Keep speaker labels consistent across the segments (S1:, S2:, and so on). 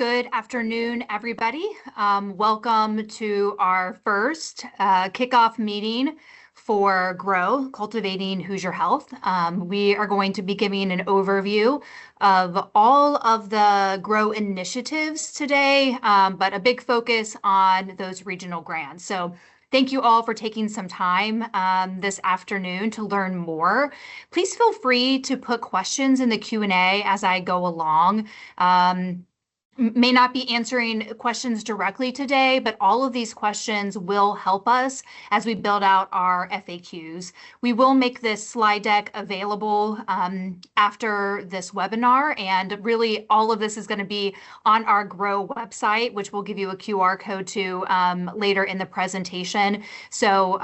S1: Good afternoon, everybody. Welcome to our first kickoff meeting for GROW, Cultivating Hoosier Health. We are going to be giving an overview of all of the GROW initiatives today, but a big focus on those regional grants. So thank you all for taking some time this afternoon to learn more. Please feel free to put questions in the Q&A as I go along. May not be answering questions directly today, but all of these questions will help us as we build out our FAQs. We will make this slide deck available after this webinar, and really all of this is going to be on our GROW website, which will give you a QR code to later in the presentation. So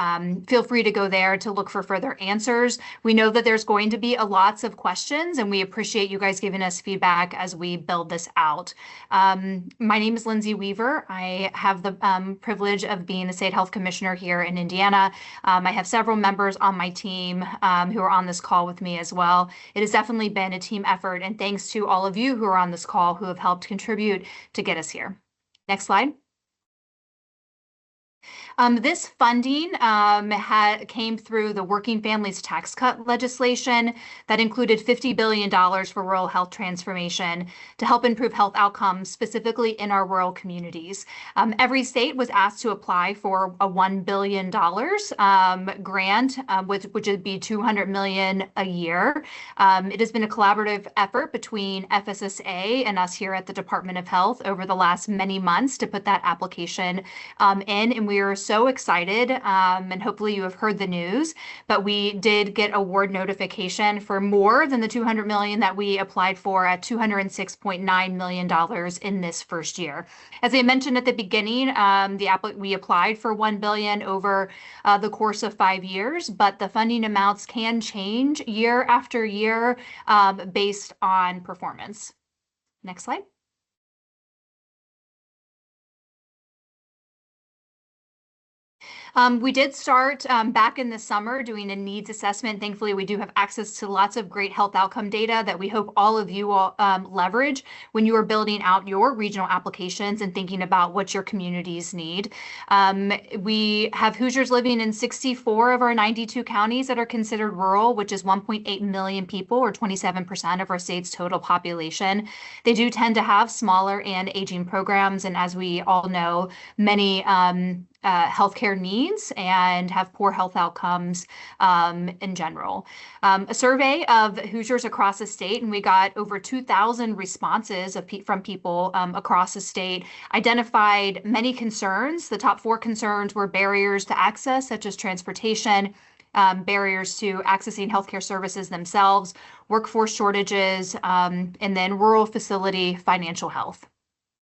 S1: feel free to go there to look for further answers. We know that there's going to be lots of questions, and we appreciate you guys giving us feedback as we build this out. My name is Lindsay Weaver. I have the privilege of being the State Health Commissioner here in Indiana. I have several members on my team who are on this call with me as well. It has definitely been a team effort, and thanks to all of you who are on this call who have helped contribute to get us here. Next slide. This funding came through the Working Families Tax Cut legislation that included $50 billion for rural health transformation to help improve health outcomes, specifically in our rural communities. Every state was asked to apply for a $1 billion grant, which would be $200 million a year. It has been a collaborative effort between FSSA and us here at the Department of Health over the last many months to put that application in, and we are so excited, and hopefully you have heard the news, but we did get award notification for more than the $200 million that we applied for at $206.9 million in this first year. As I mentioned at the beginning, we applied for $1 billion over the course of 5 years, but the funding amounts can change year after year based on performance. Next slide. We did start back in the summer doing a needs assessment. Thankfully, we do have access to lots of great health outcome data that we hope all of you will leverage when you are building out your regional applications and thinking about what your communities need. We have Hoosiers living in 64 of our 92 counties that are considered rural, which is 1.8 million people, or 27% of our state's total population. They do tend to have smaller and aging programs, and as we all know, many healthcare needs and have poor health outcomes in general. A survey of Hoosiers across the state, and we got over 2,000 responses from people across the state, identified many concerns. The top 4 concerns were barriers to access, such as transportation, barriers to accessing healthcare services themselves, workforce shortages, and then rural facility financial health.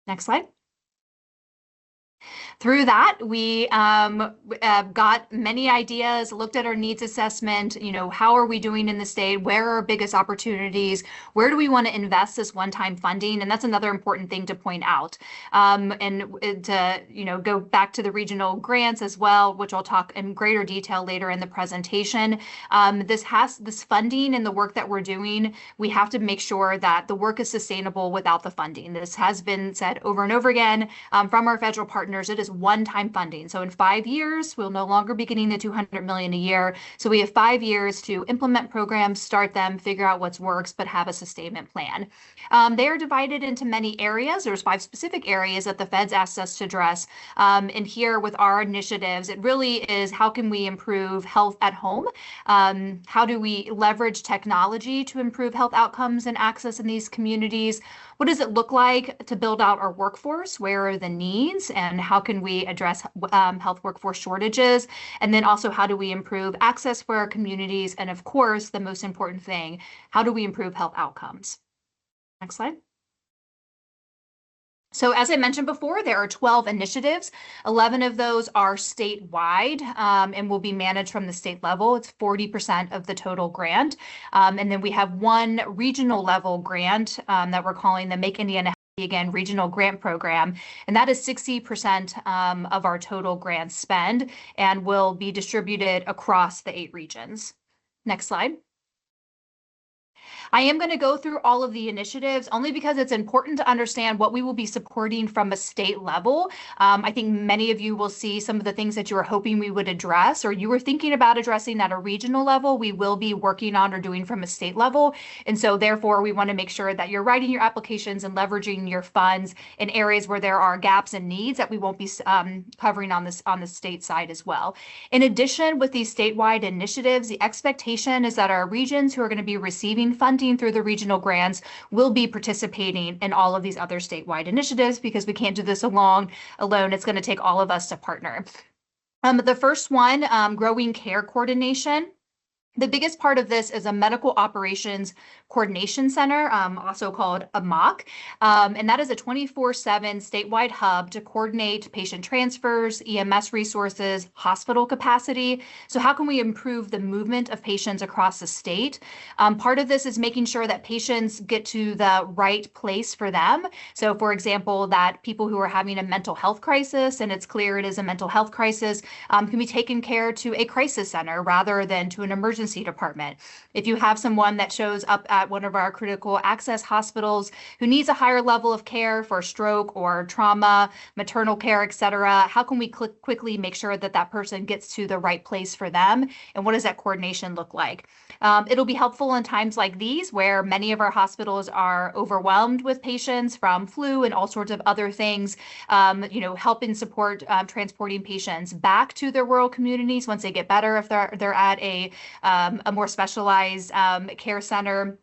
S1: Next slide. Through that, we got many ideas, looked at our needs assessment, how are we doing in the state, where are our biggest opportunities, where do we want to invest this one-time funding, and that's another important thing to point out. And to go back to the regional grants as well, which I'll talk in greater detail later in the presentation. This funding and the work that we're doing, we have to make sure that the work is sustainable without the funding. This has been said over and over again from our federal partners. It is one-time funding. So in 5 years, we'll no longer be getting the $200 million a year. So we have 5 years to implement programs, start them, figure out what works, but have a sustainment plan. They are divided into many areas. There's 5 specific areas that the feds asked us to address. And here with our initiatives, it really is how can we improve health at home? How do we leverage technology to improve health outcomes and access in these communities? What does it look like to build out our workforce? Where are the needs, and how can we address health workforce shortages? And then also, how do we improve access for our communities? And of course, the most important thing, how do we improve health outcomes? Next slide. So as I mentioned before, there are 12 initiatives. 11 of those are statewide and will be managed from the state level. It's 40% of the total grant. And then we have one regional level grant that we're calling the Make Indiana Healthy Again Regional Grant Program. And that is 60% of our total grant spend and will be distributed across the 8 regions. Next slide. I am going to go through all of the initiatives only because it's important to understand what we will be supporting from a state level. I think many of you will see some of the things that you were hoping we would address or you were thinking about addressing at a regional level, we will be working on or doing from a state level. And so therefore, we want to make sure that you're writing your applications and leveraging your funds in areas where there are gaps and needs that we won't be covering on the state side as well. In addition, with these statewide initiatives, the expectation is that our regions who are going to be receiving funding through the regional grants will be participating in all of these other statewide initiatives because we can't do this alone. It's going to take all of us to partner. The first one, growing care coordination. The biggest part of this is a medical operations coordination center, also called a MOC. And that is a 24/7 statewide hub to coordinate patient transfers, EMS resources, hospital capacity. So how can we improve the movement of patients across the state? Part of this is making sure that patients get to the right place for them. So for example, that people who are having a mental health crisis, and it's clear it is a mental health crisis, can be taken care to a crisis center rather than to an emergency department. If you have someone that shows up at one of our critical access hospitals who needs a higher level of care for stroke or trauma, maternal care, etc., how can we quickly make sure that that person gets to the right place for them? And what does that coordination look like? It'll be helpful in times like these where many of our hospitals are overwhelmed with patients from flu and all sorts of other things, helping support transporting patients back to their rural communities once they get better if they're at a more specialized care center.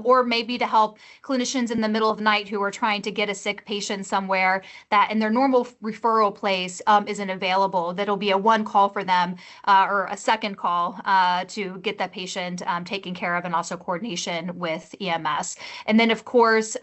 S1: Or maybe to help clinicians in the middle of the night who are trying to get a sick patient somewhere that in their normal referral place isn't available. That'll be a one call for them or a second call to get that patient taken care of, and also coordination with EMS. And then, of course,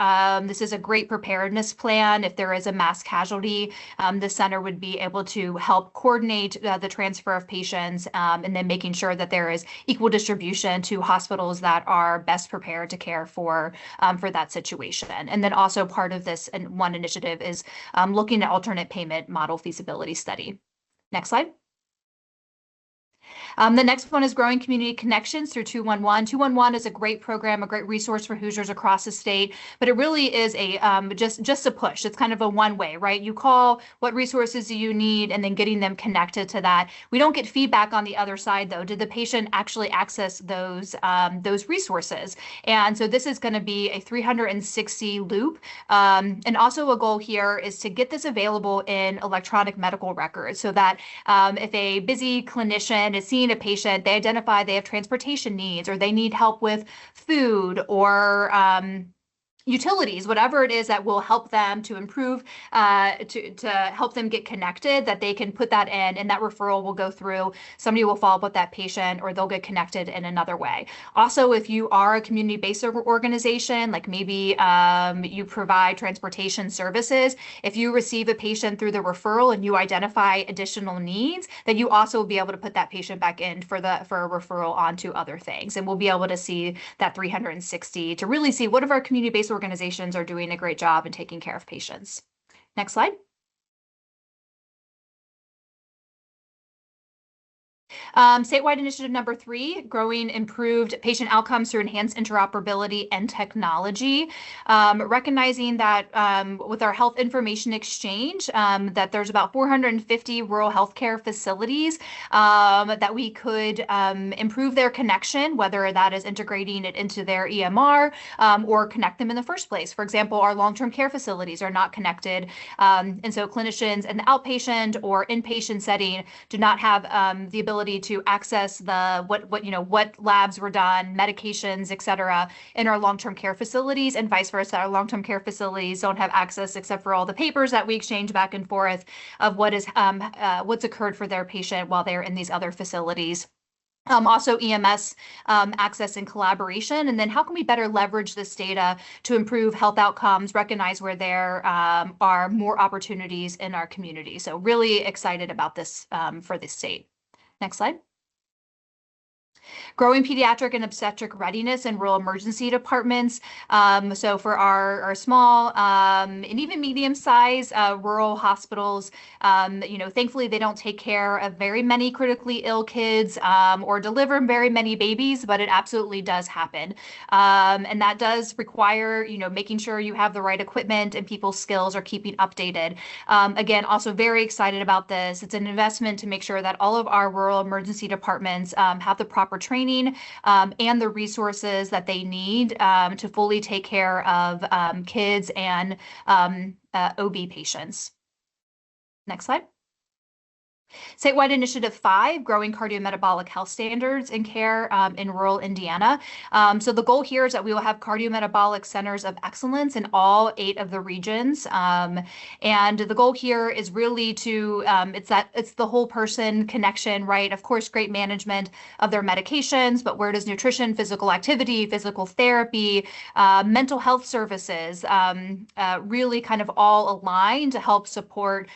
S1: this is a great preparedness plan. If there is a mass casualty, the center would be able to help coordinate the transfer of patients and then making sure that there is equal distribution to hospitals that are best prepared to care for that situation. And then also part of this and one initiative is looking at alternate payment model feasibility study. Next slide. The next one is growing community connections through 211. 211 is a great program, a great resource for Hoosiers across the state, but it really is a just a push. It's kind of a one way, right? You call, what resources do you need, and then getting them connected to that. We don't get feedback on the other side though. Did the patient actually access those resources? And so this is going to be a 360 loop. And also a goal here is to get this available in electronic medical records so that if a busy clinician is seeing a patient, they identify they have transportation needs or they need help with food or utilities, whatever it is that will help them to improve, to help them get connected, that they can put that in, and that referral will go through. Somebody will follow up with that patient, or they'll get connected in another way. Also, if you are a community-based organization, like maybe you provide transportation services, if you receive a patient through the referral and you identify additional needs, then you also will be able to put that patient back in for a referral onto other things. And we'll be able to see that 360 to really see what of our community-based organizations are doing a great job in taking care of patients. Next slide. Statewide initiative number 3, growing improved patient outcomes through enhanced interoperability and technology. Recognizing that with our health information exchange, that there's about 450 rural healthcare facilities that we could improve their connection, whether that is integrating it into their EMR or connect them in the first place. For example, our long-term care facilities are not connected. And so clinicians in the outpatient or inpatient setting do not have the ability to access what labs were done, medications, et cetera, in our long-term care facilities, and vice versa. Our long-term care facilities don't have access except for all the papers that we exchange back and forth of what's occurred for their patient while they're in these other facilities. Also EMS access and collaboration, and then how can we better leverage this data to improve health outcomes, recognize where there are more opportunities in our community. So really excited about this for this state. Next slide. Growing pediatric and obstetric readiness in rural emergency departments. So for our small and even medium-sized rural hospitals, thankfully they don't take care of very many critically ill kids or deliver very many babies, but it absolutely does happen. And that does require, making sure you have the right equipment and people's skills are keeping updated. Again, also very excited about this. It's an investment to make sure that all of our rural emergency departments have the proper training and the resources that they need to fully take care of kids and OB patients. Next slide. Statewide Initiative 5, Growing Cardiometabolic Health Standards in Care in Rural Indiana. So the goal here is that we will have cardiometabolic centers of excellence in all 8 of the regions. And the goal here is really to, it's the whole person connection, right? Of course, great management of their medications, but where does nutrition, physical activity, physical therapy, mental health services really kind of all align to help support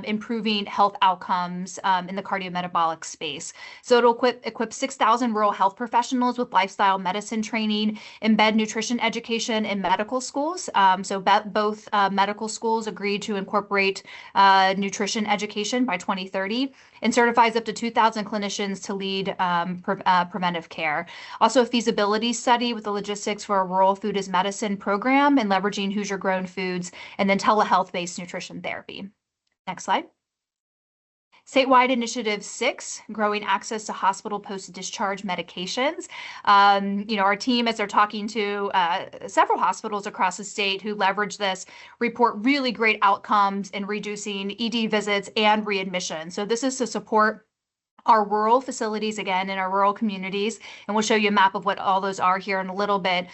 S1: improving health outcomes in the cardiometabolic space. So it'll equip 6,000 rural health professionals with lifestyle medicine training, embed nutrition education in medical schools. So both medical schools agreed to incorporate nutrition education by 2030 and certifies up to 2,000 clinicians to lead preventive care. Also a feasibility study with the logistics for a rural food as medicine program and leveraging Hoosier grown foods, and then telehealth-based nutrition therapy. Next slide. Statewide Initiative 6, Growing Access to Hospital Post-Discharge Medications. Our team, as they're talking to several hospitals across the state who leverage this, report really great outcomes in reducing ED visits and readmission. So this is to support our rural facilities, again, in our rural communities, and we'll show you a map of what all those are here in a little bit,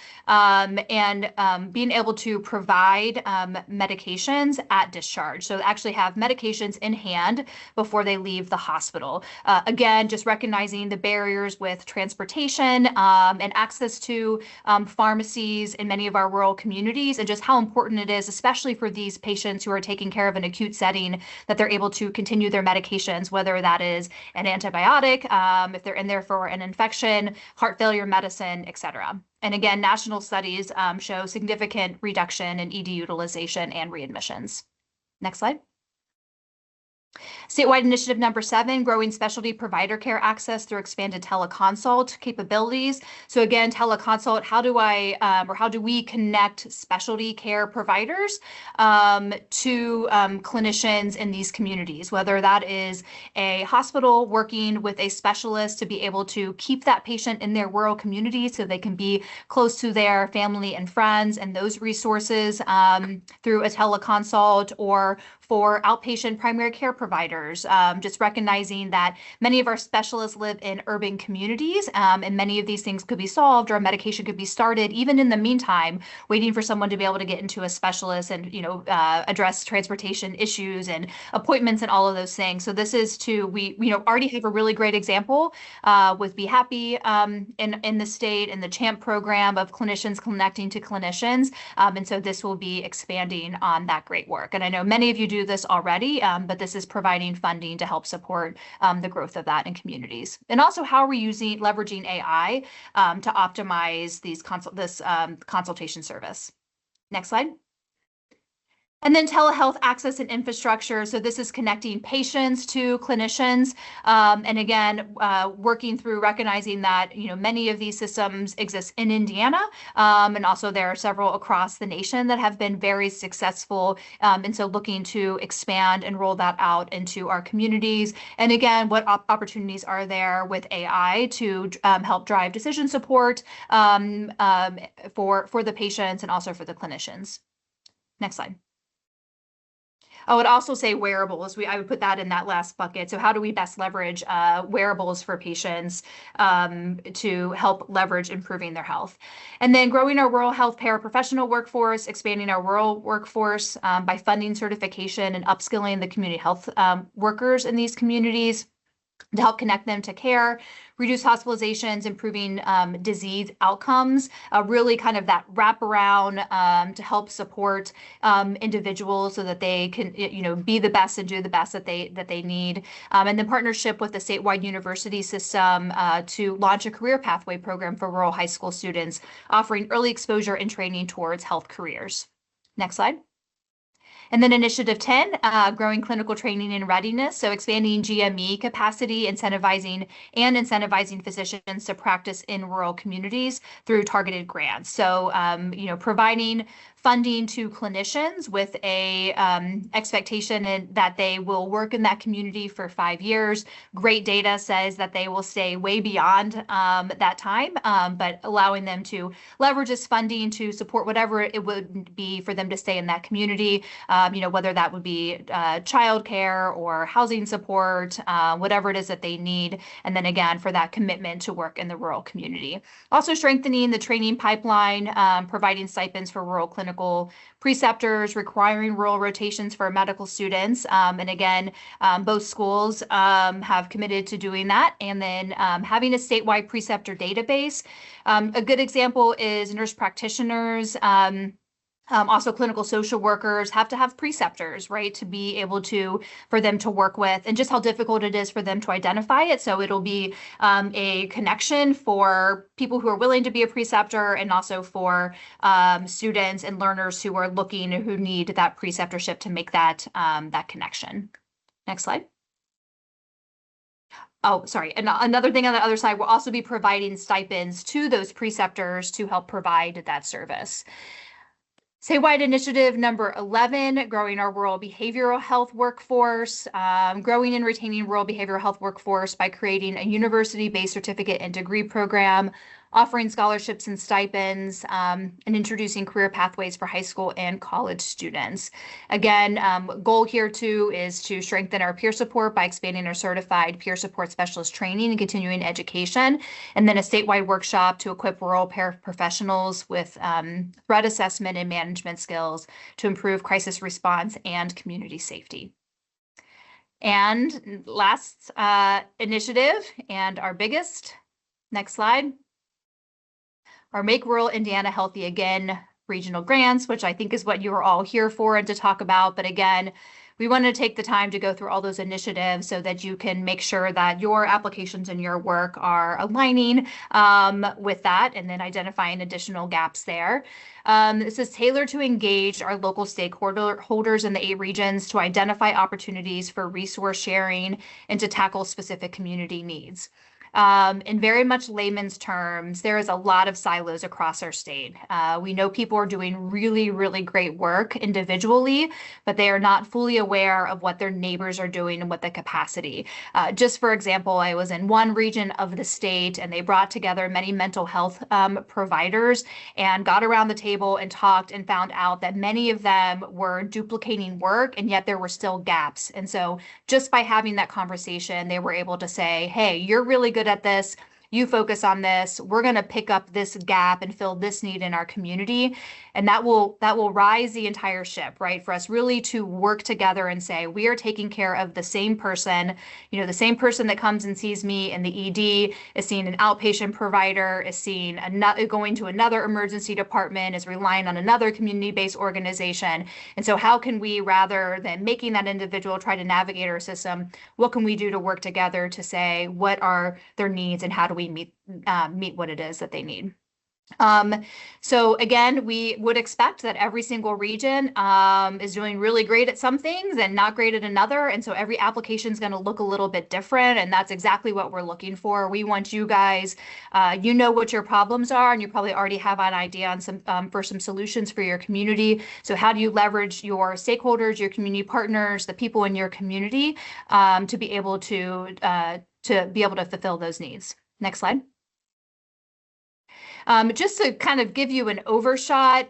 S1: being able to provide medications at discharge. So actually have medications in hand before they leave the hospital. Again, just recognizing the barriers with transportation and access to pharmacies in many of our rural communities, and just how important it is, especially for these patients who are taking care of an acute setting, that they're able to continue their medications, whether that is an antibiotic, if they're in there for an infection, heart failure medicine, et cetera. And again, national studies show significant reduction in ED utilization and readmissions. Next slide. Statewide Initiative number 7, Growing Specialty Provider Care Access through Expanded Teleconsult Capabilities. So again, teleconsult, how do we connect specialty care providers to clinicians in these communities, whether that is a hospital working with a specialist to be able to keep that patient in their rural community so they can be close to their family and friends and those resources through a teleconsult, or for outpatient primary care providers, just recognizing that many of our specialists live in urban communities, and many of these things could be solved, or a medication could be started even in the meantime, waiting for someone to be able to get into a specialist and address transportation issues and appointments and all of those things. So this is we already have a really great example with Be Happy in the state, and the CHAMP program of clinicians connecting to clinicians, and so this will be expanding on that great work. And I know many of you do this already, but this is providing funding to help support the growth of that in communities. And also, how are we leveraging AI to optimize this consultation service? Next slide. And then telehealth access and infrastructure. So this is connecting patients to clinicians. And again, working through recognizing that, many of these systems exist in Indiana. And also there are several across the nation that have been very successful. And so looking to expand and roll that out into our communities. And again, what opportunities are there with AI to help drive decision support for the patients and also for the clinicians. Next slide. I would also say wearables. I would put that in that last bucket. So how do we best leverage wearables for patients to help leverage improving their health? And then growing our rural health paraprofessional workforce, expanding our rural workforce by funding certification and upskilling the community health workers in these communities. to help connect them to care, reduce hospitalizations, improving disease outcomes, really kind of that wraparound to help support individuals so that they can, be the best and do the best that they need. And then partnership with the statewide university system to launch a career pathway program for rural high school students, offering early exposure and training towards health careers. Next slide. And then Initiative 10, growing clinical training and readiness. So expanding GME capacity, incentivizing physicians to practice in rural communities through targeted grants. So, providing funding to clinicians with a expectation that they will work in that community for 5 years. Great data says that they will stay way beyond that time, but allowing them to leverage this funding to support whatever it would be for them to stay in that community, whether that would be childcare or housing support, whatever it is that they need. And then again, for that commitment to work in the rural community. Also strengthening the training pipeline, providing stipends for rural clinical preceptors, requiring rural rotations for medical students. And again, both schools have committed to doing that. And then having a statewide preceptor database. A good example is nurse practitioners. Also, clinical social workers have to have preceptors, right, to be able for them to work with, and just how difficult it is for them to identify it. So it'll be a connection for people who are willing to be a preceptor, and also for students and learners who are looking, who need that preceptorship to make that connection. Next slide. Oh, sorry. And another thing on the other side, we'll also be providing stipends to those preceptors to help provide that service. Statewide initiative number 11, growing our rural behavioral health workforce, growing and retaining rural behavioral health workforce by creating a university-based certificate and degree program, offering scholarships and stipends, and introducing career pathways for high school and college students. Again, goal here too is to strengthen our peer support by expanding our certified peer support specialist training and continuing education, and then a statewide workshop to equip rural paraprofessionals with threat assessment and management skills to improve crisis response and community safety. And last initiative, and our biggest, next slide, our Make Rural Indiana Healthy Again regional grants, which I think is what you are all here for and to talk about. But again, we want to take the time to go through all those initiatives so that you can make sure that your applications and your work are aligning with that, and then identifying additional gaps there. This is tailored to engage our local stakeholders in the 8 regions to identify opportunities for resource sharing and to tackle specific community needs. In very much layman's terms, there is a lot of silos across our state. We know people are doing really, really great work individually, but they are not fully aware of what their neighbors are doing and what the capacity. Just for example, I was in one region of the state, and they brought together many mental health providers and got around the table and talked, and found out that many of them were duplicating work, and yet there were still gaps. And so just by having that conversation, they were able to say, hey, you're really good at this. You focus on this. We're going to pick up this gap and fill this need in our community. And that will rise the entire ship, right? For us really to work together and say, we are taking care of the same person. The same person that comes and sees me in the ED is seeing an outpatient provider, is seeing going to another emergency department, is relying on another community-based organization. And so how can we, rather than making that individual try to navigate our system, what can we do to work together to say, what are their needs and how do we meet what it is that they need? So again, we would expect that every single region is doing really great at some things and not great at another. And so every application is going to look a little bit different. And that's exactly what we're looking for. We want you guys, you know what your problems are, and you probably already have an idea on for some solutions for your community. So how do you leverage your stakeholders, your community partners, the people in your community to be able to fulfill those needs? Next slide. Just to kind of give you an overshot,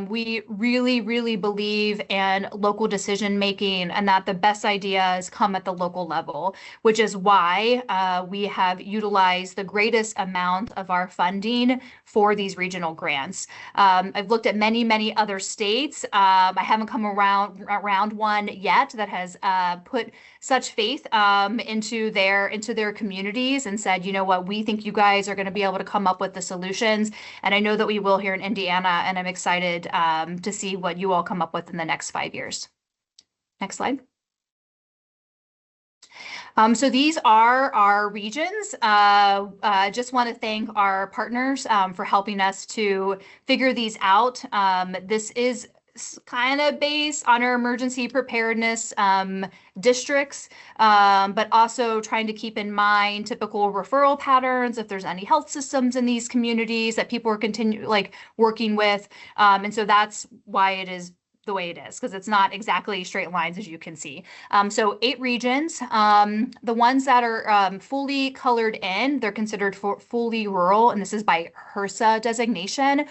S1: we really, really believe in local decision making and that the best ideas come at the local level, which is why we have utilized the greatest amount of our funding for these regional grants. I've looked at many, many other states. I haven't come around one yet that has put such faith into their communities and said, you know what, we think you guys are going to be able to come up with the solutions. And I know that we will here in Indiana, and I'm excited to see what you all come up with in the next 5 years. Next slide. So these are our regions. I just want to thank our partners for helping us to figure these out. This is kind of based on our emergency preparedness districts, but also trying to keep in mind typical referral patterns, if there's any health systems in these communities that people are working with. And so that's why it is the way it is, because it's not exactly straight lines, as you can see. So 8 regions. The ones that are fully colored in, they're considered fully rural, and this is by HRSA designation.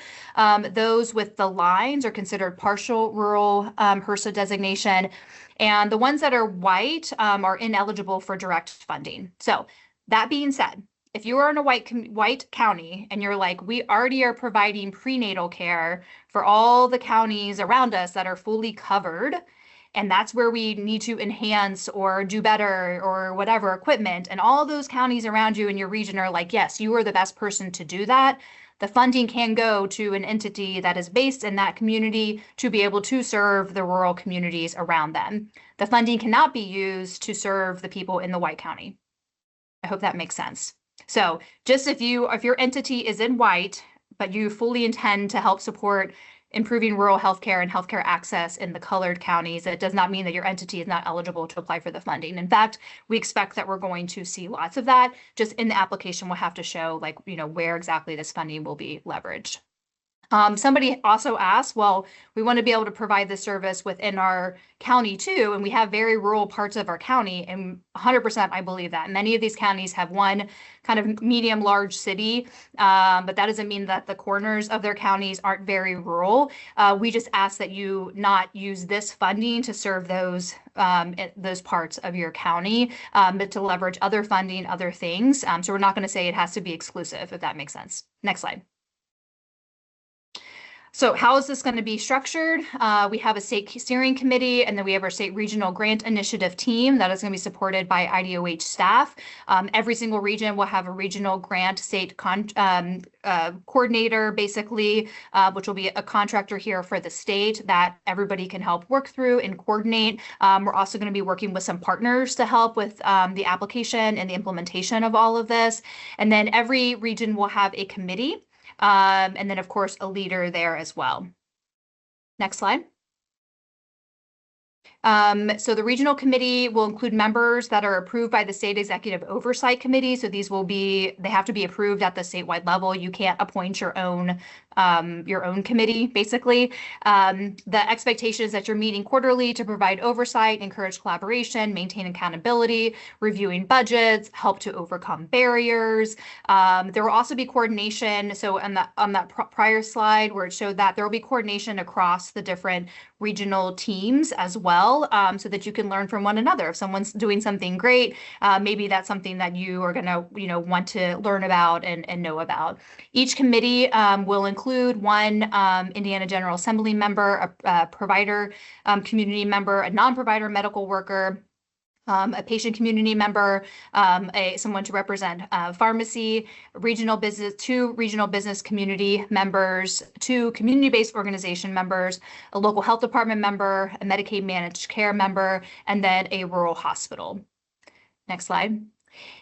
S1: Those with the lines are considered partial rural HRSA designation. And the ones that are white are ineligible for direct funding. So that being said, if you are in a white county and you're like, we already are providing prenatal care for all the counties around us that are fully covered, and that's where we need to enhance or do better or whatever equipment, and all those counties around you in your region are like, yes, you are the best person to do that, the funding can go to an entity that is based in that community to be able to serve the rural communities around them. The funding cannot be used to serve the people in the white county. I hope that makes sense. So just if your entity is in white, but you fully intend to help support improving rural healthcare and healthcare access in the colored counties, it does not mean that your entity is not eligible to apply for the funding. In fact, we expect that we're going to see lots of that. Just in the application, we'll have to show where exactly this funding will be leveraged. Somebody also asked, well, we want to be able to provide this service within our county too, and we have very rural parts of our county, and 100% I believe that. Many of these counties have one kind of medium large city, but that doesn't mean that the corners of their counties aren't very rural. We just ask that you not use this funding to serve those parts of your county, but to leverage other funding, other things. So we're not going to say it has to be exclusive, if that makes sense. Next slide. So how is this going to be structured? We have a state steering committee, and then we have our state regional grant initiative team that is going to be supported by IDOH staff. Every single region will have a regional grant state coordinator, basically, which will be a contractor here for the state that everybody can help work through and coordinate. We're also going to be working with some partners to help with the application and the implementation of all of this. And then every region will have a committee. And then, of course, a leader there as well. Next slide. So the regional committee will include members that are approved by the state executive oversight committee. So they have to be approved at the statewide level. You can't appoint your own committee, basically. The expectation is that you're meeting quarterly to provide oversight, encourage collaboration, maintain accountability, reviewing budgets, help to overcome barriers. There will also be coordination. So on that prior slide where it showed that, there will be coordination across the different regional teams as well, so that you can learn from one another. If someone's doing something great, maybe that's something that you are going to want to learn about and know about. Each committee will include one Indiana General Assembly member, a provider community member, a non-provider medical worker, a patient community member, someone to represent pharmacy, two regional business community members, 2 community-based organization members, a local health department member, a Medicaid managed care member, and then a rural hospital. Next slide.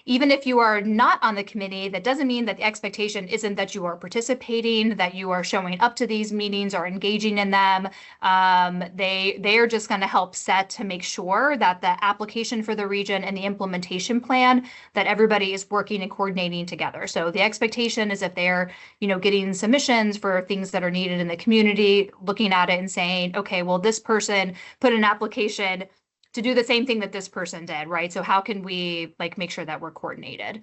S1: Even if you are not on the committee, that doesn't mean that the expectation isn't that you are participating, that you are showing up to these meetings or engaging in them. They are just going to help set to make sure that the application for the region and the implementation plan, that everybody is working and coordinating together. So the expectation is if they're, getting submissions for things that are needed in the community, looking at it and saying, okay, well, this person put an application do the same thing that this person did, right? So how can we like make sure that we're coordinated?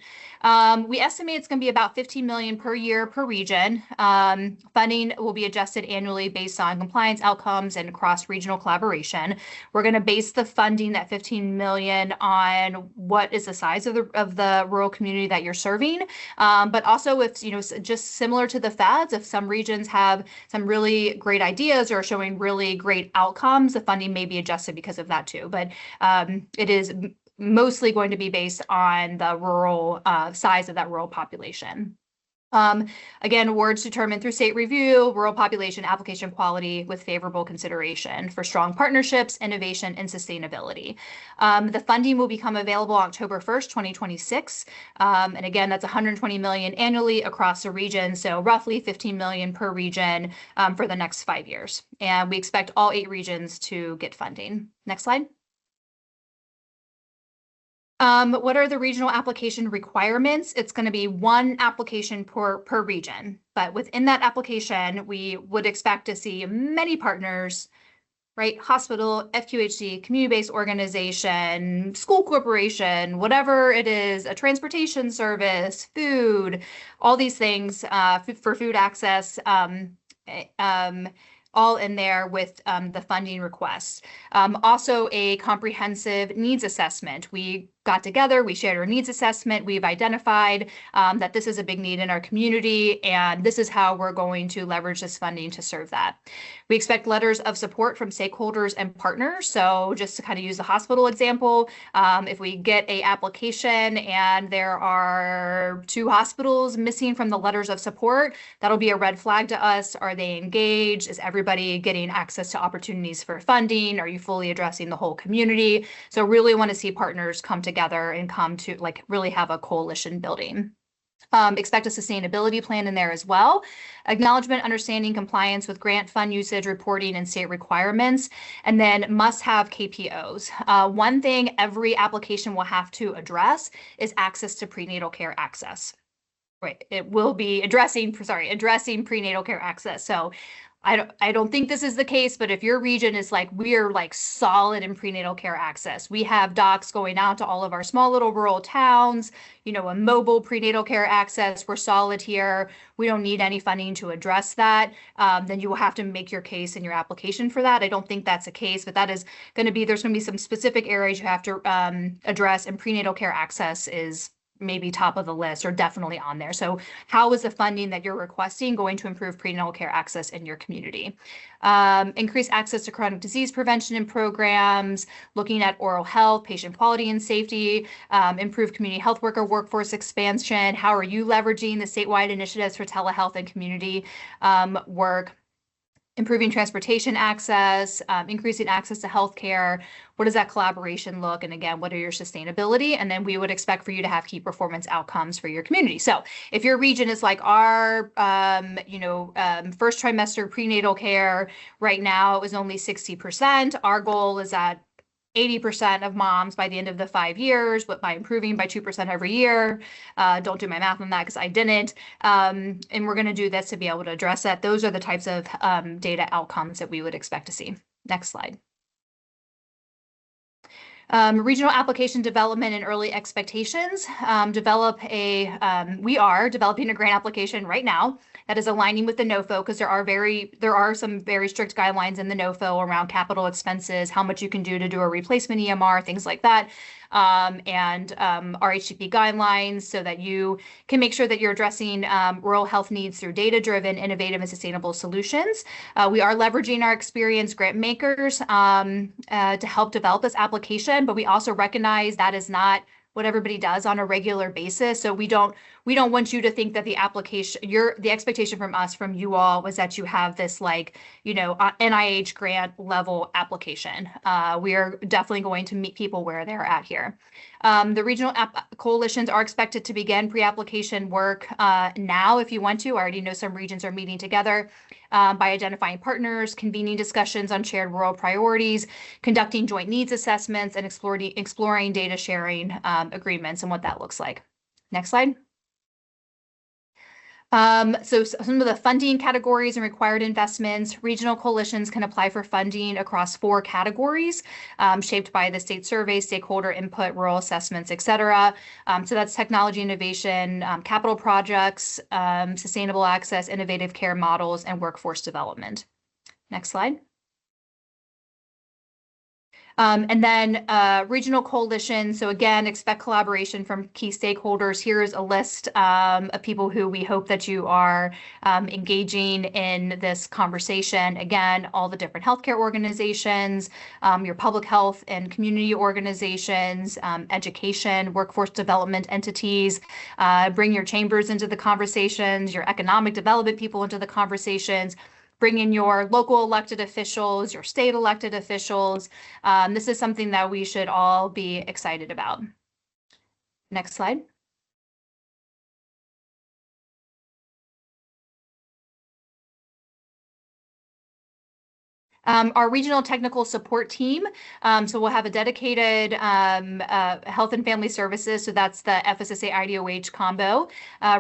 S1: We estimate it's going to be about 15 million per year per region. Funding will be adjusted annually based on compliance outcomes and cross-regional collaboration. We're going to base the funding, that 15 million, on what is the size of the rural community that you're serving. But also, if just similar to the FADS, if some regions have some really great ideas or showing really great outcomes, the funding may be adjusted because of that too. But it is mostly going to be based on the rural size of that rural population. Again, awards determined through state review, rural population application quality with favorable consideration for strong partnerships, innovation, and sustainability. The funding will become available October 1st, 2026. And again, that's 120 million annually across the region, so roughly 15 million per region for the next 5 years. And we expect all 8 regions to get funding. Next slide. What are the regional application requirements? It's going to be 1 application per region, but within that application, we would expect to see many partners, right? Hospital, FQHC, community-based organization, school corporation, whatever it is, a transportation service, food, all these things for food access, all in there with the funding requests. Also a comprehensive needs assessment. We got together, we shared our needs assessment, we've identified that this is a big need in our community, and this is how we're going to leverage this funding to serve that. We expect letters of support from stakeholders and partners. So just to kind of use the hospital example, if we get a application and there are 2 hospitals missing from the letters of support, that'll be a red flag to us. Are they engaged? Is everybody getting access to opportunities for funding? Are you fully addressing the whole community? So really want to see partners come together and come to like really have a coalition building. Expect a sustainability plan in there as well. Acknowledgement, understanding, compliance with grant fund usage, reporting, and state requirements, and then must have KPOs. One thing every application will have to address is access to prenatal care access. Right, it will be addressing prenatal care access. So I don't think this is the case, but if your region is like, we're like solid in prenatal care access, we have docs going out to all of our small little rural towns, a mobile prenatal care access, we're solid here, we don't need any funding to address that, then you will have to make your case in your application for that. I don't think that's the case, but that is going to be, there's going to be some specific areas you have to address, and prenatal care access is maybe top of the list or definitely on there. So how is the funding that you're requesting going to improve prenatal care access in your community? Increase access to chronic disease prevention and programs, looking at oral health, patient quality and safety, improve community health worker workforce expansion. How are you leveraging the statewide initiatives for telehealth and community work? Improving transportation access, increasing access to healthcare. What does that collaboration look? And again, what are your sustainability? And then we would expect for you to have key performance outcomes for your community. So if your region is like our, first trimester prenatal care, right now it was only 60%. Our goal is at 80% of moms by the end of the 5 years, but by improving by 2% every year. Don't do my math on that because I didn't. And we're going to do this to be able to address that. Those are the types of data outcomes that we would expect to see. Next slide. Regional application development and early expectations. We are developing a grant application right now that is aligning with the NOFO, because there are some very strict guidelines in the NOFO around capital expenses, how much you can do to do a replacement EMR, things like that, and RHCP guidelines, so that you can make sure that you're addressing rural health needs through data-driven, innovative, and sustainable solutions. We are leveraging our experienced grant makers to help develop this application, but we also recognize that is not what everybody does on a regular basis. So we don't want you to think that the expectation from us, from you all, was that you have this NIH grant level application. We are definitely going to meet people where they're at here. The regional coalitions are expected to begin pre-application work now if you want to. I already know some regions are meeting together by identifying partners, convening discussions on shared rural priorities, conducting joint needs assessments, and exploring data sharing agreements and what that looks like. Next slide. So some of the funding categories and required investments, regional coalitions can apply for funding across 4 categories, shaped by the state survey, stakeholder input, rural assessments, et cetera. So that's technology innovation, capital projects, sustainable access, innovative care models, and workforce development. Next slide. And then regional coalition. So again, expect collaboration from key stakeholders. Here's a list of people who we hope that you are engaging in this conversation. Again, all the different healthcare organizations, your public health and community organizations, education, workforce development entities. Bring your chambers into the conversations, your economic development people into the conversations. Bring in your local elected officials, your state elected officials. This is something that we should all be excited about. Next slide. Our regional technical support team. So we'll have a dedicated health and family services. So that's the FSSA IDOH combo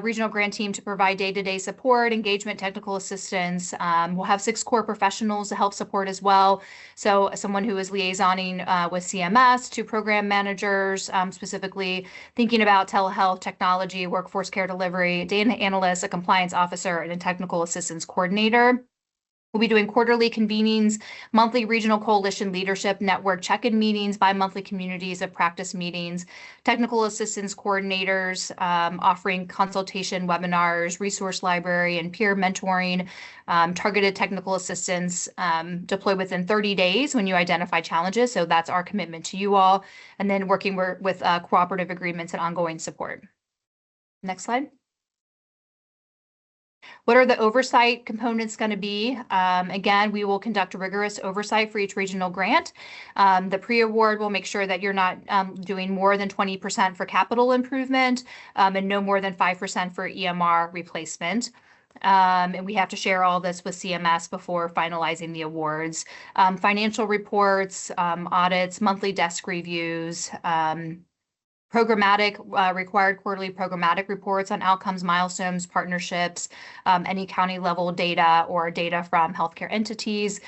S1: regional grant team to provide day-to-day support, engagement, technical assistance. We'll have 6 core professionals to help support as well. So someone who is liaisoning with CMS, 2 program managers, specifically thinking about telehealth technology, workforce care delivery, data analyst, a compliance officer, and a technical assistance coordinator. We'll be doing quarterly convenings, monthly regional coalition leadership network check-in meetings, bi-monthly communities of practice meetings, technical assistance coordinators, offering consultation webinars, resource library, and peer mentoring, targeted technical assistance deployed within 30 days when you identify challenges. So that's our commitment to you all. And then working with cooperative agreements and ongoing support. Next slide. What are the oversight components going to be? Again, we will conduct rigorous oversight for each regional grant. The pre-award will make sure that you're not doing more than 20% for capital improvement and no more than 5% for EMR replacement. And we have to share all this with CMS before finalizing the awards. Financial reports, audits, monthly desk reviews, programmatic, required quarterly programmatic reports on outcomes, milestones, partnerships, any county level data or data from healthcare entities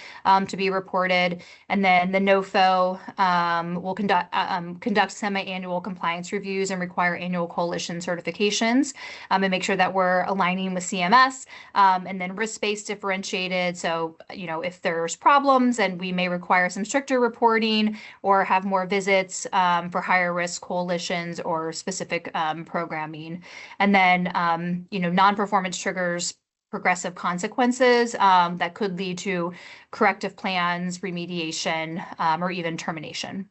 S1: to be reported. And then the NOFO will conduct semi-annual compliance reviews and require annual coalition certifications and make sure that we're aligning with CMS. And then risk-based differentiated. So, you know, if there's problems, and we may require some stricter reporting or have more visits for higher risk coalitions or specific programming. And then, you know, non-performance triggers progressive consequences that could lead to corrective plans, remediation, or even termination.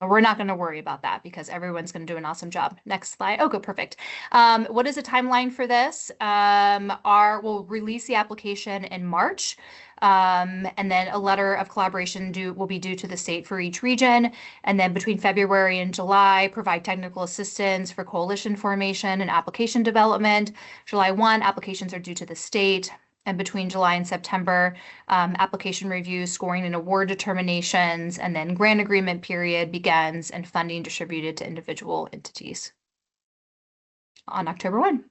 S1: But we're not going to worry about that because everyone's going to do an awesome job. Next slide. Oh, good, perfect. What is the timeline for this? We'll release the application in March. And then a letter of collaboration will be due to the state for each region. And then between February and July, provide technical assistance for coalition formation and application development. July 1, applications are due to the state. And between July and September, application reviews, scoring and award determinations, and then grant agreement period begins and funding distributed to individual entities on October 1.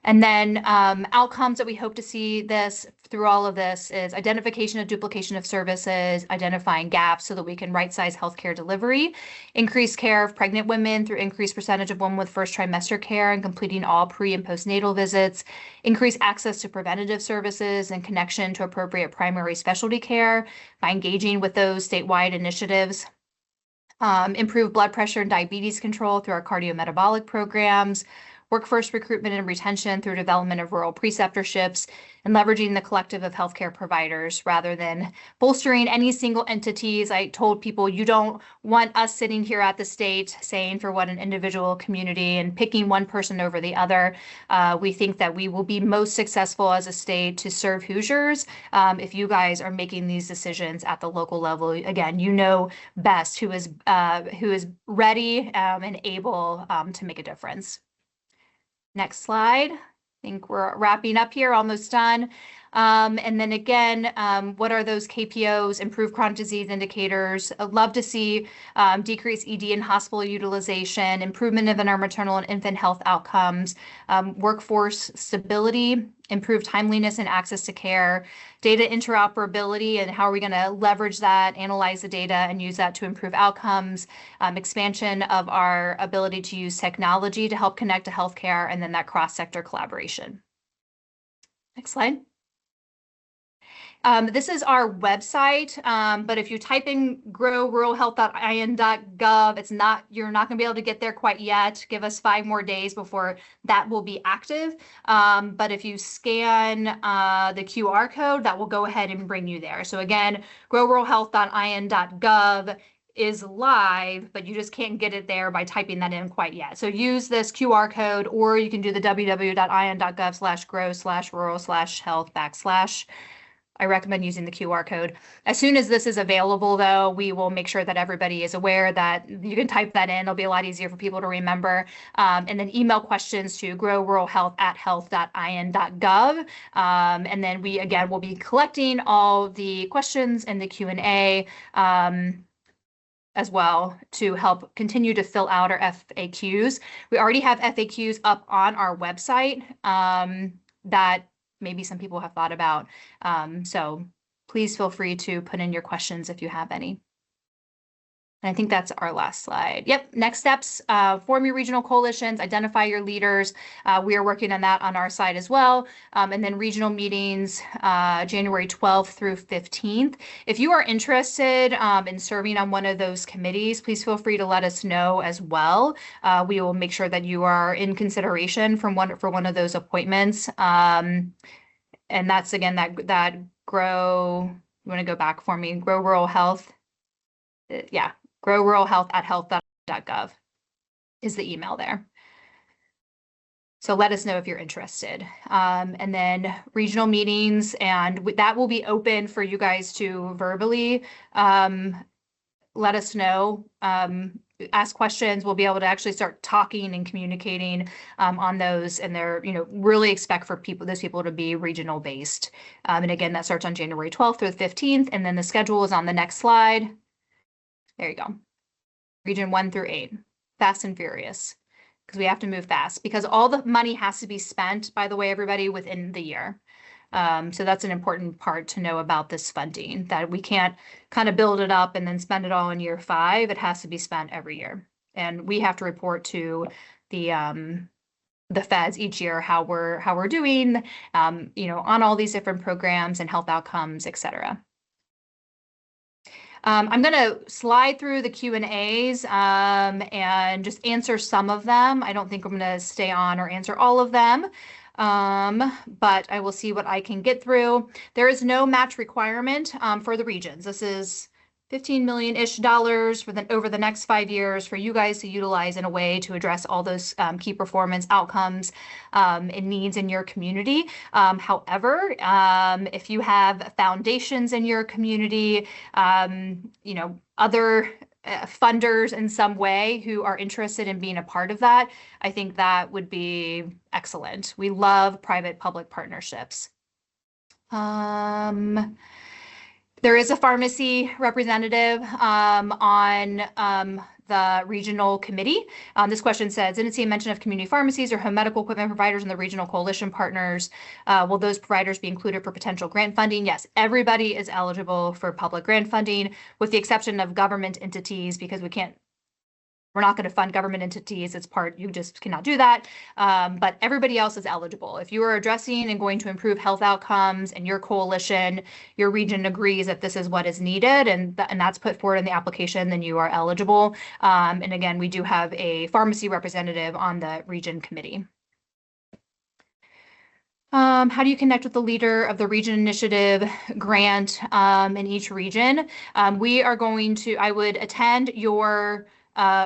S1: And then outcomes that we hope to see through all of this is identification of duplication of services, identifying gaps so that we can right-size healthcare delivery, increase care of pregnant women through increased percentage of women with first trimester care and completing all pre and postnatal visits, increase access to preventative services and connection to appropriate primary specialty care by engaging with those statewide initiatives, improve blood pressure and diabetes control through our cardiometabolic programs, workforce recruitment and retention through development of rural preceptorships, and leveraging the collective of healthcare providers rather than bolstering any single entities. I told people you don't want us sitting here at the state saying for what an individual community and picking one person over the other. We think that we will be most successful as a state to serve Hoosiers if you guys are making these decisions at the local level. Again, you know best who is ready and able to make a difference. Next slide. I think we're wrapping up here, almost done. And then again, what are those KPOs, improved chronic disease indicators? I'd love to see decreased ED and hospital utilization, improvement of our maternal and infant health outcomes, workforce stability, improved timeliness and access to care, data interoperability, and how are we going to leverage that, analyze the data, and use that to improve outcomes, expansion of our ability to use technology to help connect to healthcare, and then that cross-sector collaboration. Next slide. This is our website, but if you type in growruralhealth.in.gov, you're not going to be able to get there quite yet. Give us 5 more days before that will be active. But if you scan the QR code, that will go ahead and bring you there. So again, growruralhealth.in.gov is live, but you just can't get it there by typing that in quite yet. So use this QR code, or you can do the www.in.gov/grow/rural/health/. I recommend using the QR code. As soon as this is available, though, we will make sure that everybody is aware that you can type that in. It'll be a lot easier for people to remember. And then email questions to growruralhealth@health.in.gov. And then we, again, will be collecting all the questions in the Q&A as well to help continue to fill out our FAQs. We already have FAQs up on our website that maybe some people have thought about. So please feel free to put in your questions if you have any. And I think that's our last slide. Yep, next steps, form your regional coalitions, identify your leaders. We are working on that on our side as well. And then regional meetings, January 12th through 15th. If you are interested in serving on one of those committees, please feel free to let us know as well. We will make sure that you are in consideration for one of those appointments. And that's, again, that Grow, you want to go back for me, Grow Rural Health. Yeah. growruralhealth@health.gov is the email there. So let us know if you're interested. And then regional meetings, and that will be open for you guys to verbally let us know, ask questions. We'll be able to actually start talking and communicating on those. And they're, really expect for those people to be regional based. And again, that starts on January 12th through the 15th. And then the schedule is on the next slide. There you go. Region 1 through 8, fast and furious, because we have to move fast, because all the money has to be spent, by the way, everybody, within the year. So that's an important part to know about this funding, that we can't kind of build it up and then spend it all in year 5. It has to be spent every year. And we have to report to the feds each year how we're doing, on all these different programs and health outcomes, et cetera. I'm going to slide through the Q&As and just answer some of them. I don't think I'm going to stay on or answer all of them, but I will see what I can get through. There is no match requirement for the regions. This is $15 million-ish over the next 5 years for you guys to utilize in a way to address all those key performance outcomes and needs in your community. However, if you have foundations in your community, other funders in some way who are interested in being a part of that, I think that would be excellent. We love private-public partnerships. There is a pharmacy representative on the regional committee. This question says, didn't see a mention of community pharmacies or home medical equipment providers in the regional coalition partners. Will those providers be included for potential grant funding? Yes, everybody is eligible for public grant funding, with the exception of government entities, because we're not going to fund government entities. You just cannot do that. But everybody else is eligible. If you are addressing and going to improve health outcomes and your coalition, your region agrees that this is what is needed and that's put forward in the application, then you are eligible. And again, we do have a pharmacy representative on the region committee. How do you connect with the leader of the region initiative grant in each region? I would attend your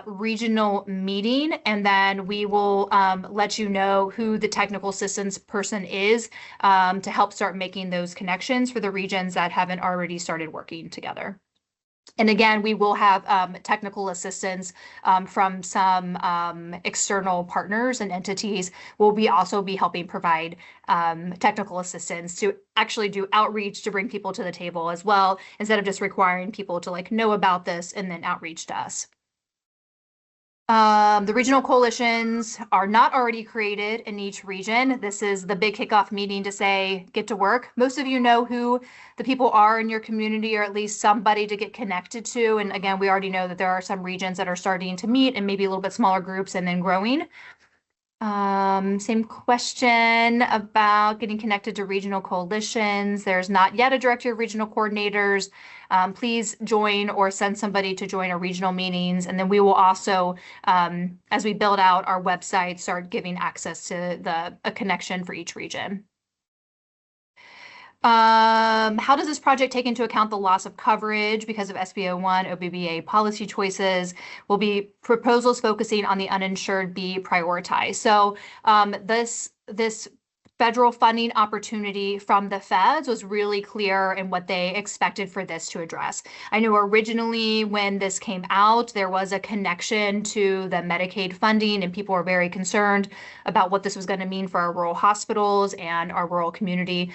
S1: regional meeting, and then we will let you know who the technical assistance person is to help start making those connections for the regions that haven't already started working together. And again, we will have technical assistance from some external partners and entities. We'll also be helping provide technical assistance to actually do outreach to bring people to the table as well, instead of just requiring people to like know about this and then outreach to us. The regional coalitions are not already created in each region. This is the big kickoff meeting to say, get to work. Most of you know who the people are in your community, or at least somebody to get connected to. And again, we already know that there are some regions that are starting to meet and maybe a little bit smaller groups and then growing. Same question about getting connected to regional coalitions. There's not yet a directory of regional coordinators. Please join or send somebody to join our regional meetings. And then we will also, as we build out our website, start giving access to a connection for each region. How does this project take into account the loss of coverage because of SB01 OBBA policy choices? Will be proposals focusing on the uninsured be prioritized? So this federal funding opportunity from the feds was really clear in what they expected for this to address. I know originally when this came out, there was a connection to the Medicaid funding, and people were very concerned about what this was going to mean for our rural hospitals and our rural community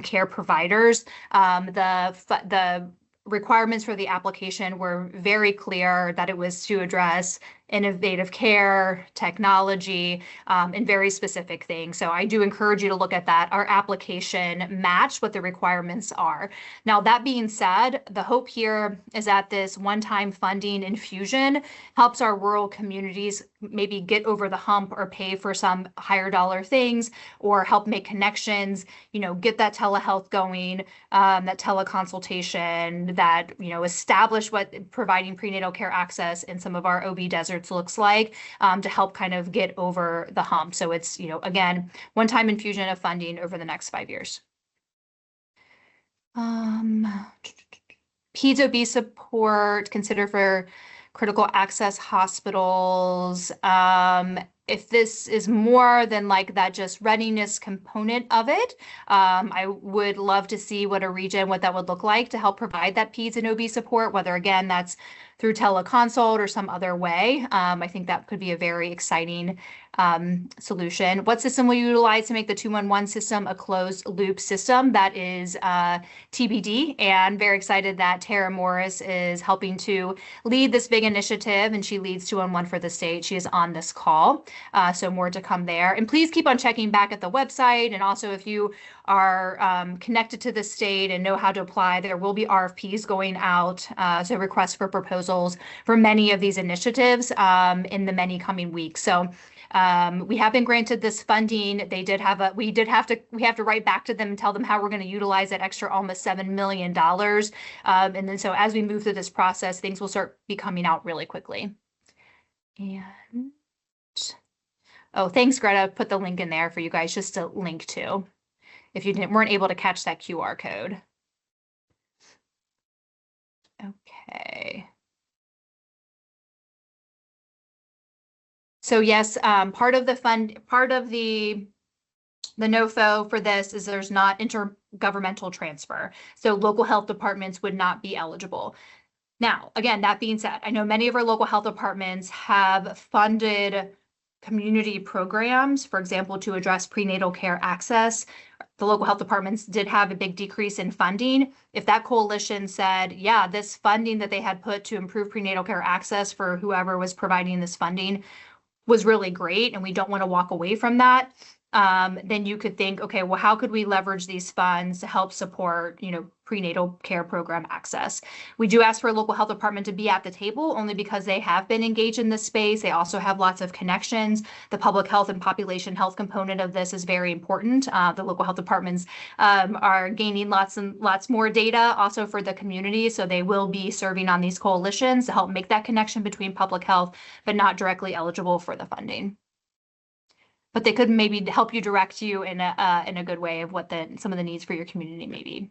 S1: care providers. The requirements for the application were very clear that it was to address innovative care, technology, and very specific things. So I do encourage you to look at that. Our application matched what the requirements are. Now, that being said, the hope here is that this one-time funding infusion helps our rural communities maybe get over the hump or pay for some higher dollar things, or help make connections, get that telehealth going, that teleconsultation, that, establish what providing prenatal care access in some of our OB deserts looks like, to help kind of get over the hump. So it's, again, one-time infusion of funding over the next 5 years. Peds OB support, consider for critical access hospitals. If this is more than like that just readiness component of it, I would love to see what that would look like to help provide that Peds and OB support, whether again, that's through teleconsult or some other way. I think that could be a very exciting solution. What system will you utilize to make the 211 system a closed loop system? That is TBD, and very excited that Tara Morris is helping to lead this big initiative, and she leads 211 for the state. She is on this call, so more to come there. And please keep on checking back at the website, and also if you are connected to the state and know how to apply, there will be RFPs going out, so requests for proposals for many of these initiatives in the many coming weeks. So we have been granted this funding. We have to write back to them and tell them how we're going to utilize that extra almost $7 million. And then so as we move through this process, things will start be coming out really quickly. And oh, thanks, Greta. Put the link in there for you guys just to link to if you weren't able to catch that QR code. Okay. So yes, part of the NOFO for this is there's not intergovernmental transfer. So local health departments would not be eligible. Now, again, that being said, I know many of our local health departments have funded community programs, for example, to address prenatal care access. The local health departments did have a big decrease in funding. If that coalition said, yeah, this funding that they had put to improve prenatal care access for whoever was providing this funding was really great, and we don't want to walk away from that, then you could think, okay, well, how could we leverage these funds to help support, prenatal care program access? We do ask for a local health department to be at the table only because they have been engaged in this space. They also have lots of connections. The public health and population health component of this is very important. The local health departments are gaining lots and lots more data also for the community. So they will be serving on these coalitions to help make that connection between public health, but not directly eligible for the funding. But they could maybe help you direct you in a good way of what some of the needs for your community may be.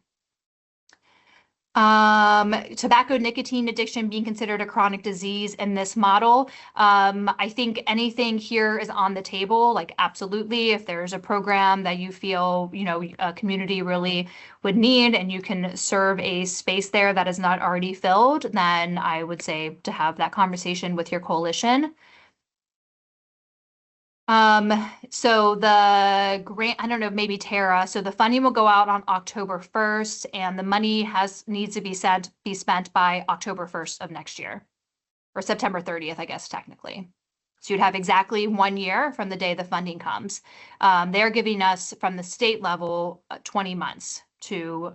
S1: Tobacco nicotine addiction being considered a chronic disease in this model. I think anything here is on the table, like absolutely. If there's a program that you feel, a community really would need and you can serve a space there that is not already filled, then I would say to have that conversation with your coalition. So the grant, I don't know, maybe Tara. So the funding will go out on October 1st and the money needs to be spent by October 1st of next year or September 30th, I guess, technically. So you'd have exactly 1 year from the day the funding comes. They're giving us from the state level 20 months to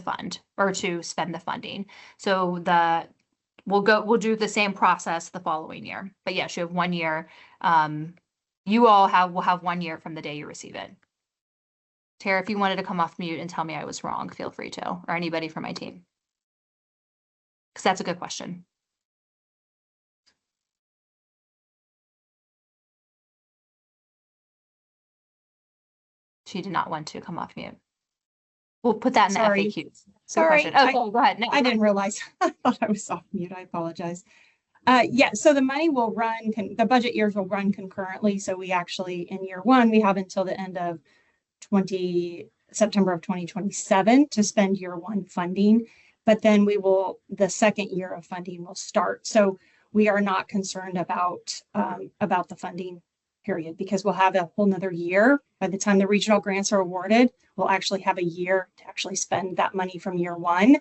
S1: fund or to spend the funding. So we'll do the same process the following year. But yes, you have 1 year. You all will have 1 year from the day you receive it. Tara, if you wanted to come off mute and tell me I was wrong, feel free to, or anybody from my team. Because that's a good question. She did not want to come off mute. We'll put that in the FAQs.
S2: Sorry.
S1: Oh, go ahead. No,
S2: I didn't realize. I thought I was off mute. I apologize. Yeah, so the money will run, the budget years will run concurrently. So we actually, in year one, we have until the end of September of 2027 to spend year one funding. But then the second year of funding will start. So we are not concerned about the funding period because we'll have a whole nother year. By the time the regional grants are awarded, we'll actually have a year to actually spend that money from year one.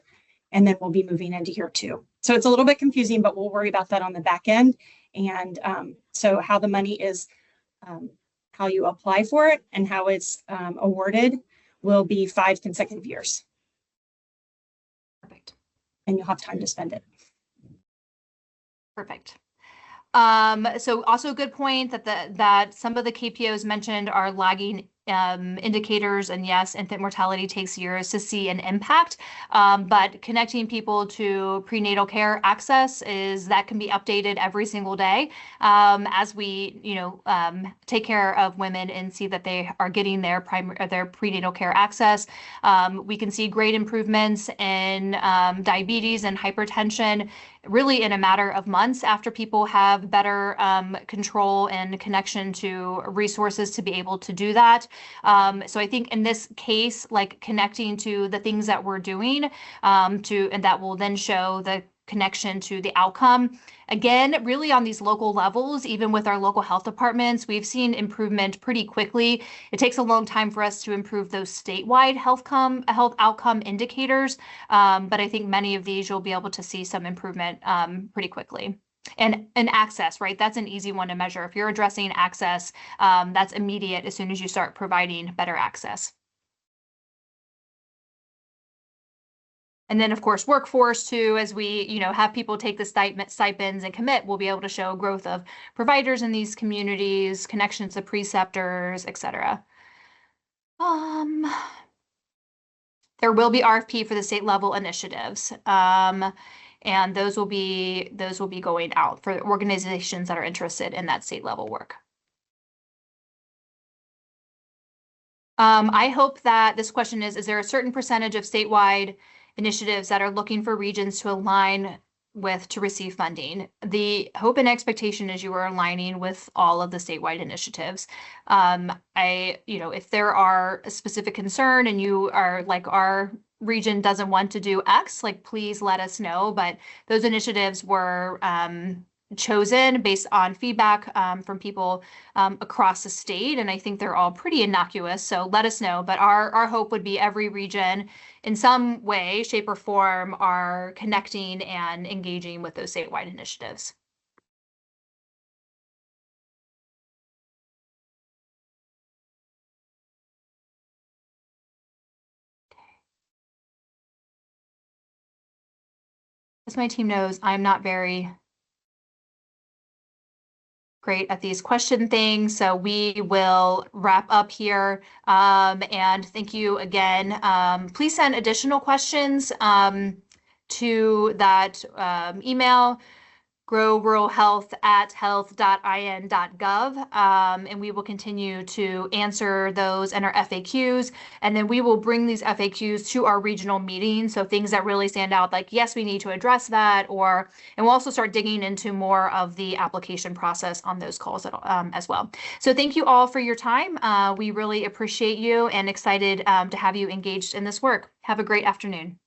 S2: And then we'll be moving into year two. So it's a little bit confusing, but we'll worry about that on the back end. And so how the money is, how you apply for it and how it's awarded will be 5 consecutive years.
S1: Perfect.
S2: And you'll have time to spend it.
S1: Perfect. So also a good point that some of the KPOs mentioned are lagging indicators, and yes, infant mortality takes years to see an impact, but connecting people to prenatal care access that can be updated every single day as we take care of women and see that they are getting their prenatal care access. We can see great improvements in diabetes and hypertension really in a matter of months after people have better control and connection to resources to be able to do that. So I think in this case, like connecting to the things that we're doing and that will then show the connection to the outcome. Again, really on these local levels, even with our local health departments, we've seen improvement pretty quickly. It takes a long time for us to improve those statewide health outcome indicators. But I think many of these you'll be able to see some improvement pretty quickly. And access, right? That's an easy one to measure. If you're addressing access, that's immediate as soon as you start providing better access. And then, of course, workforce too, as we, have people take the stipends and commit, we'll be able to show growth of providers in these communities, connections to preceptors, et cetera. There will be RFP for the state level initiatives. And those will be going out for organizations that are interested in that state level work. I hope that this question is there a certain percentage of statewide initiatives that are looking for regions to align with to receive funding? The hope and expectation is you are aligning with all of the statewide initiatives. If there are a specific concern and you are like our region doesn't want to do X, like please let us know. But those initiatives were chosen based on feedback from people across the state, and I think they're all pretty innocuous, so let us know. But our hope would be every region in some way, shape, or form are connecting and engaging with those statewide initiatives. As my team knows, I'm not very great at these question things, so we will wrap up here. And thank you again. Please send additional questions to that email. Grow Rural Health at health.in.gov. And we will continue to answer those in our FAQs. And then we will bring these FAQs to our regional meetings. So things that really stand out, like, yes, we need to address that, and we'll also start digging into more of the application process on those calls as well. So thank you all for your time. We really appreciate you and excited to have you engaged in this work. Have a great afternoon.